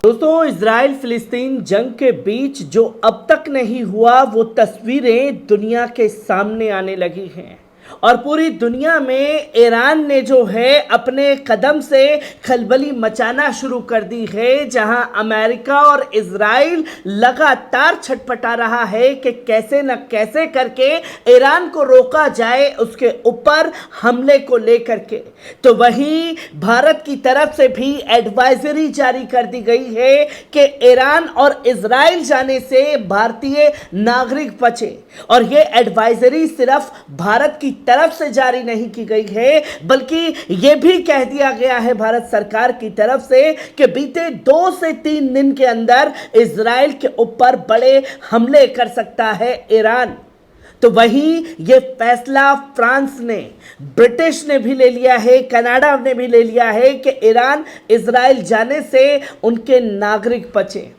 दोस्तों, इजराइल फिलिस्तीन जंग के बीच जो अब तक नहीं हुआ वो तस्वीरें दुनिया के सामने आने लगी हैं और पूरी दुनिया में ईरान ने जो है अपने कदम से खलबली मचाना शुरू कर दी है, जहां अमेरिका और इजराइल लगातार छटपटा रहा है कि कैसे न कैसे करके ईरान को रोका जाए उसके ऊपर हमले को लेकर के। तो वहीं भारत की तरफ से भी एडवाइजरी जारी कर दी गई है कि ईरान और इजराइल जाने से भारतीय नागरिक बचे। और ये एडवाइजरी सिर्फ भारत की तरफ से जारी नहीं की गई है, बल्कि यह भी कह दिया गया है भारत सरकार की तरफ से कि बीते 2 से 3 दिन के अंदर इजराइल के ऊपर बड़े हमले कर सकता है ईरान। तो वहीं ये फैसला फ्रांस ने, ब्रिटिश ने भी ले लिया है, कनाडा ने भी ले लिया है कि ईरान इजराइल जाने से उनके नागरिक बचे।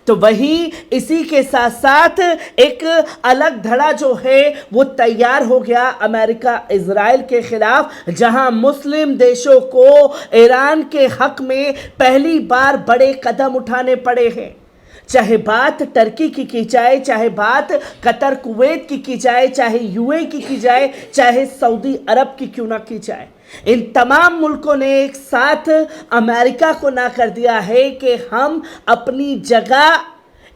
तो वहीं इसी के साथ साथ एक अलग धड़ा जो है वो तैयार हो गया अमेरिका इजराइल के खिलाफ, जहां मुस्लिम देशों को ईरान के हक में पहली बार बड़े कदम उठाने पड़े हैं। चाहे बात टर्की की जाए, चाहे बात कतर कुवैत की जाए, चाहे यूएई की जाए, चाहे सऊदी अरब की क्यों ना की जाए, इन तमाम मुल्कों ने एक साथ अमेरिका को ना कर दिया है कि हम अपनी जगह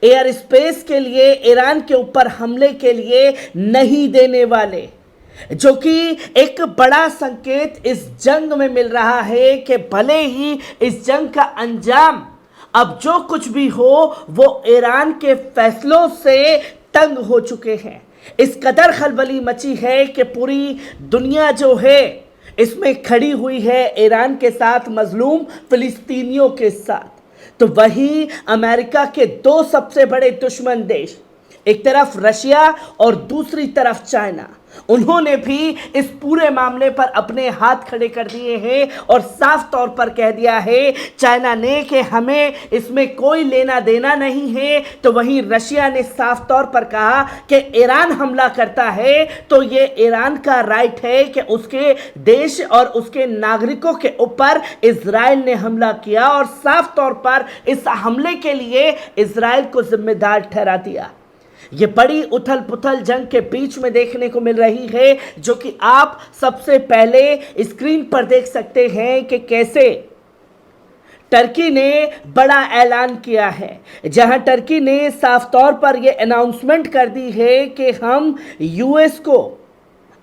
एयर स्पेस के लिए ईरान के ऊपर हमले के लिए नहीं देने वाले। जो कि एक बड़ा संकेत इस जंग में मिल रहा है कि भले ही इस जंग का अंजाम अब जो कुछ भी हो वो ईरान के फैसलों से तंग हो चुके हैं। इस कदर खलबली मची है कि पूरी दुनिया जो है इसमें खड़ी हुई है ईरान के साथ, मजलूम फिलिस्तीनियों के साथ। तो वहीं अमेरिका के 2 सबसे बड़े दुश्मन देश, एक तरफ रशिया और दूसरी तरफ चाइना, उन्होंने भी इस पूरे मामले पर अपने हाथ खड़े कर दिए हैं और साफ तौर पर कह दिया है चाइना ने कि हमें इसमें कोई लेना देना नहीं है। तो वहीं रशिया ने साफ तौर पर कहा कि ईरान हमला करता है तो ये ईरान का राइट है कि उसके देश और उसके नागरिकों के ऊपर इजराइल ने हमला किया, और साफ तौर पर इस हमले के लिए इजराइल को जिम्मेदार ठहरा दिया। ये बड़ी उथल पुथल जंग के बीच में देखने को मिल रही है, जो कि आप सबसे पहले स्क्रीन पर देख सकते हैं कि कैसे टर्की ने बड़ा ऐलान किया है, जहां टर्की ने साफ तौर पर यह अनाउंसमेंट कर दी है कि हम यूएस को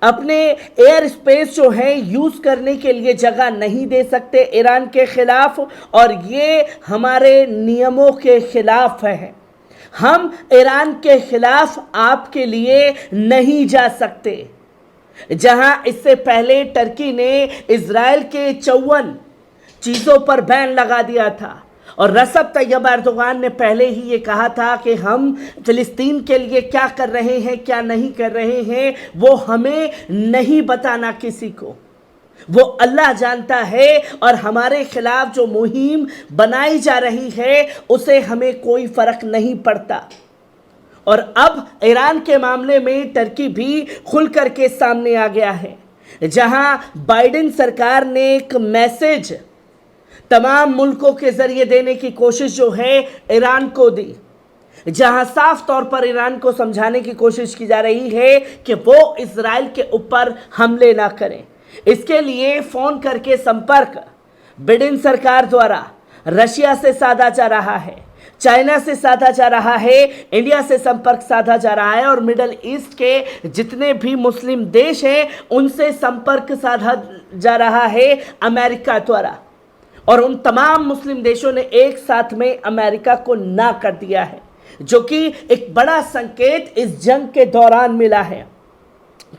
अपने एयर स्पेस जो है यूज करने के लिए जगह नहीं दे सकते ईरान के खिलाफ, और ये हमारे नियमों के खिलाफ है। हम ईरान के खिलाफ आपके लिए नहीं जा सकते। जहां इससे पहले टर्की ने इजराइल के 54 चीज़ों पर बैन लगा दिया था, और रजब तैयब एर्दोगान ने पहले ही ये कहा था कि हम फिलिस्तीन के लिए क्या कर रहे हैं, क्या नहीं कर रहे हैं, वो हमें नहीं बताना किसी को, वो अल्लाह जानता है। और हमारे खिलाफ जो मुहिम बनाई जा रही है उसे हमें कोई फर्क नहीं पड़ता। और अब ईरान के मामले में टर्की भी खुल करके सामने आ गया है, जहां बाइडेन सरकार ने एक मैसेज तमाम मुल्कों के जरिए देने की कोशिश जो है ईरान को दी, जहां साफ तौर पर ईरान को समझाने की कोशिश की जा रही है कि वो इजराइल के ऊपर हमले ना करें। इसके लिए फोन करके संपर्क बाइडेन सरकार द्वारा रशिया से साधा जा रहा है, चाइना से साधा जा रहा है, इंडिया से संपर्क साधा जा रहा है, और मिडल ईस्ट के जितने भी मुस्लिम देश हैं उनसे संपर्क साधा जा रहा है अमेरिका द्वारा। और उन तमाम मुस्लिम देशों ने एक साथ में अमेरिका को ना कर दिया है, जो कि एक बड़ा संकेत इस जंग के दौरान मिला है।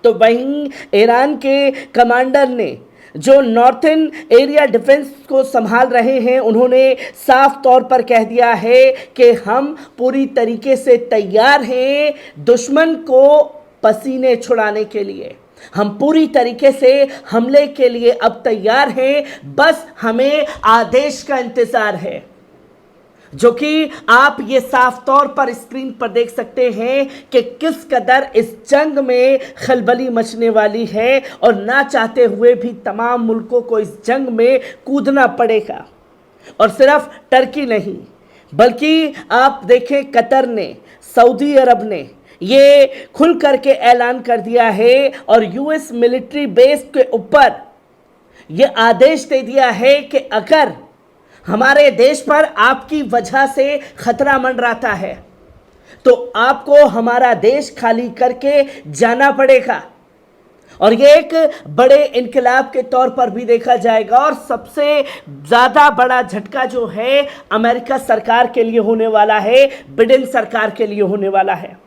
तो वहीं ईरान के कमांडर ने, जो नॉर्थन एरिया डिफेंस को संभाल रहे हैं, उन्होंने साफ तौर पर कह दिया है कि हम पूरी तरीके से तैयार हैं दुश्मन को पसीने छुड़ाने के लिए। हम पूरी तरीके से हमले के लिए अब तैयार हैं, बस हमें आदेश का इंतजार है। जो कि आप ये साफ तौर पर स्क्रीन पर देख सकते हैं कि किस कदर इस जंग में खलबली मचने वाली है, और ना चाहते हुए भी तमाम मुल्कों को इस जंग में कूदना पड़ेगा। और सिर्फ टर्की नहीं, बल्कि आप देखें कतर ने, सऊदी अरब ने ये खुल करके ऐलान कर दिया है और यूएस मिलिट्री बेस के ऊपर ये आदेश दे दिया है कि अगर हमारे देश पर आपकी वजह से खतरा मंडराता है तो आपको हमारा देश खाली करके जाना पड़ेगा। और ये एक बड़े इनकलाब के तौर पर भी देखा जाएगा और सबसे ज़्यादा बड़ा झटका जो है अमेरिका सरकार के लिए होने वाला है, बिडेन सरकार के लिए होने वाला है।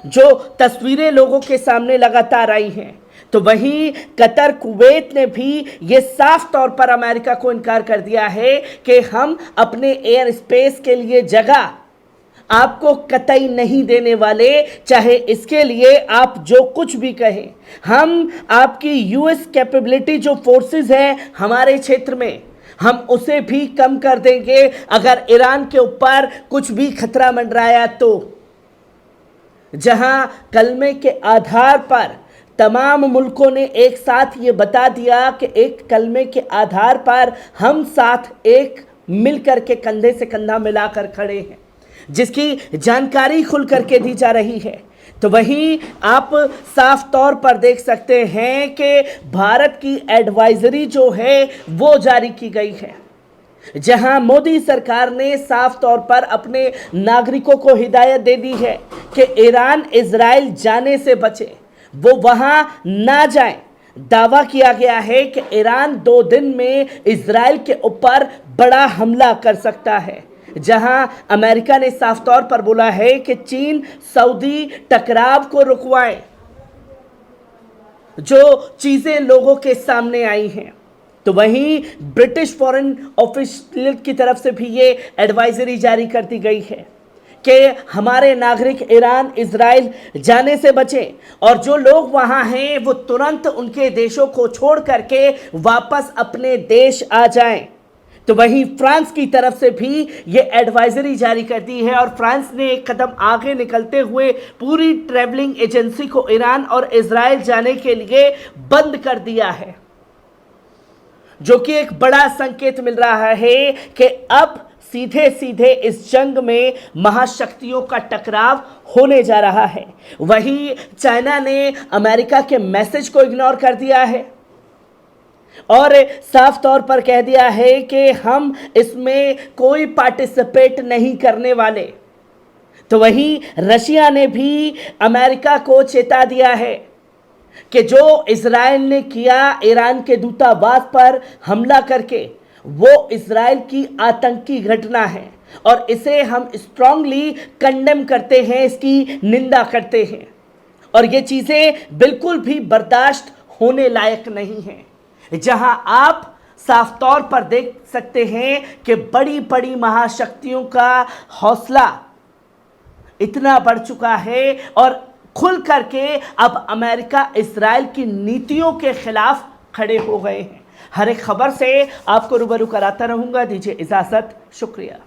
जो तस्वीरें लोगों के सामने लगातार आई हैं, तो वहीं कतर, कुवैत ने भी ये साफ तौर पर अमेरिका को इनकार कर दिया है कि हम अपने एयर स्पेस के लिए जगह आपको कतई नहीं देने वाले, चाहे इसके लिए आप जो कुछ भी कहें। हम आपकी यूएस कैपेबिलिटी जो फोर्सेस है हमारे क्षेत्र में, हम उसे भी कम कर देंगे अगर ईरान के ऊपर कुछ भी खतरा मंडराया तो। जहां कलमे के आधार पर तमाम मुल्कों ने एक साथ ये बता दिया कि एक कलमे के आधार पर हम साथ एक मिलकर के कंधे से कंधा मिलाकर खड़े हैं, जिसकी जानकारी खुल करके दी जा रही है। तो वहीं आप साफ तौर पर देख सकते हैं कि भारत की एडवाइजरी जो है वो जारी की गई है, जहां मोदी सरकार ने साफ तौर पर अपने नागरिकों को हिदायत दे दी है कि ईरान इजराइल जाने से बचे, वो वहां ना जाएं। दावा किया गया है कि ईरान 2 दिन में इजराइल के ऊपर बड़ा हमला कर सकता है, जहां अमेरिका ने साफ तौर पर बोला है कि चीन सऊदी टकराव को रुकवाए। जो चीजें लोगों के सामने आई हैं, तो वहीं ब्रिटिश फॉरेन ऑफिशियल की तरफ से भी ये एडवाइजरी जारी कर दी गई है कि हमारे नागरिक ईरान इजराइल जाने से बचें और जो लोग वहां हैं वो तुरंत उनके देशों को छोड़ करके वापस अपने देश आ जाएं। तो वहीं फ्रांस की तरफ से भी ये एडवाइजरी जारी कर दी है और फ्रांस ने एक कदम आगे निकलते हुए पूरी ट्रैवलिंग एजेंसी को ईरान और इजराइल जाने के लिए बंद कर दिया है, जो कि एक बड़ा संकेत मिल रहा है कि अब सीधे सीधे इस जंग में महाशक्तियों का टकराव होने जा रहा है। वहीं चाइना ने अमेरिका के मैसेज को इग्नोर कर दिया है और साफ तौर पर कह दिया है कि हम इसमें कोई पार्टिसिपेट नहीं करने वाले। तो वहीं रशिया ने भी अमेरिका को चेता दिया है कि जो इजराइल ने किया ईरान के दूतावास पर हमला करके, वो इजराइल की आतंकी घटना है और इसे हम स्ट्रांगली कंडेम करते हैं, इसकी निंदा करते हैं और ये चीज़ें बिल्कुल भी बर्दाश्त होने लायक नहीं हैं। जहां आप साफ तौर पर देख सकते हैं कि बड़ी बड़ी महाशक्तियों का हौसला इतना बढ़ चुका है और खुल करके अब अमेरिका इजराइल की नीतियों के खिलाफ खड़े हो गए हैं। हर एक खबर से आपको रूबरू कराता रहूंगा। दीजिए इजाजत, शुक्रिया।